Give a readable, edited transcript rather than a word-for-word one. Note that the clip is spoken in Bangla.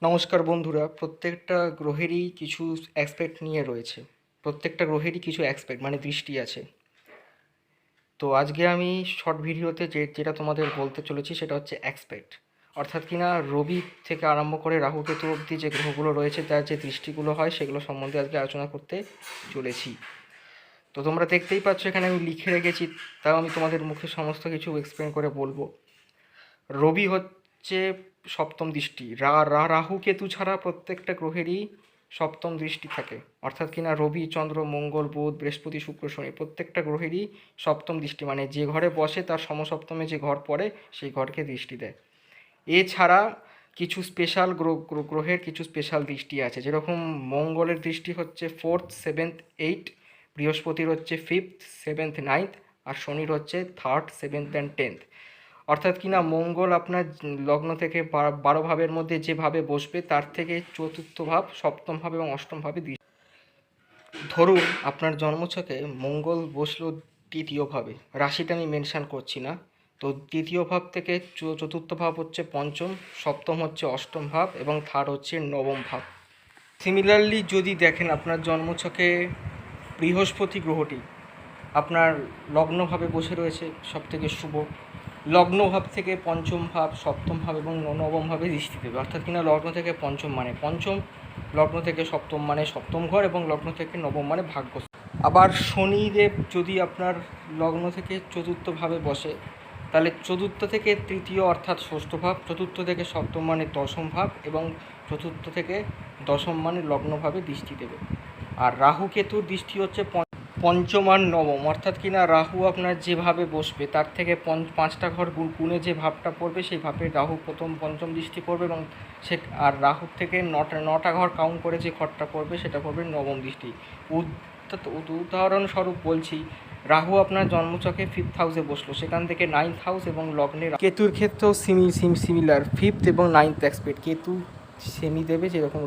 নমস্কার বন্ধুরা, প্রত্যেকটা গ্রহেরই কিছু অ্যাসপেক্ট নিয়ে রয়েছে। প্রত্যেকটা গ্রহেরই কিছু অ্যাসপেক্ট মানে দৃষ্টি আছে। তো আজকে আমি শর্ট ভিডিওতে যেটা তোমাদের বলতে চলেছি সেটা হচ্ছে অ্যাসপেক্ট, অর্থাৎ কিনা রবি থেকে আরম্ভ করে রাহু কেতু অবধি যে গ্রহগুলো রয়েছে তার যে দৃষ্টিগুলো হয় সেগুলো সম্বন্ধে আজকে আলোচনা করতে চলেছি। তো তোমরা দেখতেই পাচ্ছ এখানে আমি লিখে রেখেছি, তাও আমি তোমাদের মুখে সমস্ত কিছু এক্সপ্লেন করে বলবো। রবি হচ্ছে সপ্তম দৃষ্টি। রাহু কেতু ছাড়া প্রত্যেকটা গ্রহেরই সপ্তম দৃষ্টি থাকে, অর্থাৎ কিনা রবি চন্দ্র মঙ্গল বুধ বৃহস্পতি শুক্র শনি প্রত্যেকটা গ্রহেরই সপ্তম দৃষ্টি, মানে যে ঘরে বসে তার সমসপ্তমে যে ঘর পড়ে সেই ঘরকে দৃষ্টি দেয়। এছাড়া কিছু স্পেশাল গ্রহের কিছু স্পেশাল দৃষ্টি আছে, যেরকম মঙ্গলের দৃষ্টি হচ্ছে 4th 7th 8, বৃহস্পতির হচ্ছে 5th 7th 9th, আর শনির হচ্ছে 3rd 7th and 10th। অর্থাৎ কিনা মঙ্গল আপনার লগ্ন থেকে 12 ভাবের মধ্যে যেভাবে বসবে তার থেকে চতুর্থ ভাব, সপ্তম ভাব এবং অষ্টম ভাবে ধরুন আপনার জন্মছকে মঙ্গল বসলো তৃতীয় ভাবে, রাশিটা আমি মেনশান করছি না। তো তৃতীয় ভাব থেকে চতুর্থ ভাব হচ্ছে পঞ্চম, সপ্তম হচ্ছে অষ্টম ভাব এবং থার্ড হচ্ছে নবম ভাব। সিমিলারলি যদি দেখেন আপনার জন্মছকে বৃহস্পতি গ্রহটি আপনার লগ্নভাবে বসে রয়েছে, সবথেকে শুভ। লগ্নভাব থেকে পঞ্চম ভাব, সপ্তম ভাব এবং নবম ভাবে দৃষ্টি দেবে, অর্থাৎ কিনা লগ্ন থেকে পঞ্চম মানে পঞ্চম, লগ্ন থেকে সপ্তম মানে সপ্তম ঘর এবং লগ্ন থেকে নবম মানে ভাগ্য। আবার শনিদেব যদি আপনার লগ্ন থেকে চতুর্থ ভাবে বসে, তাহলে চতুর্থ থেকে তৃতীয় অর্থাৎ ষষ্ঠ ভাব, চতুর্থ থেকে সপ্তম মানে দশম ভাব এবং চতুর্থ থেকে দশম মানে লগ্নভাবে দৃষ্টি দেবে। আর রাহু কেতুর দৃষ্টি হচ্ছে পঞ্চম আর নবম, অর্থাৎ কিনা রাহু আপনার যেভাবে বসবে তার থেকে পাঁচটা ঘর গুণে যে ভাবটা পড়বে সেই ভাবে রাহু প্রথম পঞ্চম দৃষ্টি পড়বে এবং আর রাহুর থেকে নটা ঘর কাউন্ট করে যে ঘরটা পড়বে সেটা পড়বে নবম দৃষ্টি। উদাহরণস্বরূপ বলছি, রাহু আপনার জন্মছকে 5th হাউসে বসলো, সেখান থেকে 9th হাউস এবং লগ্নে কেতুর ক্ষেত্রেও সিমিলার 5th এবং 9th অ্যাসপেক্ট, কেতু সেমি দেবে যেরকম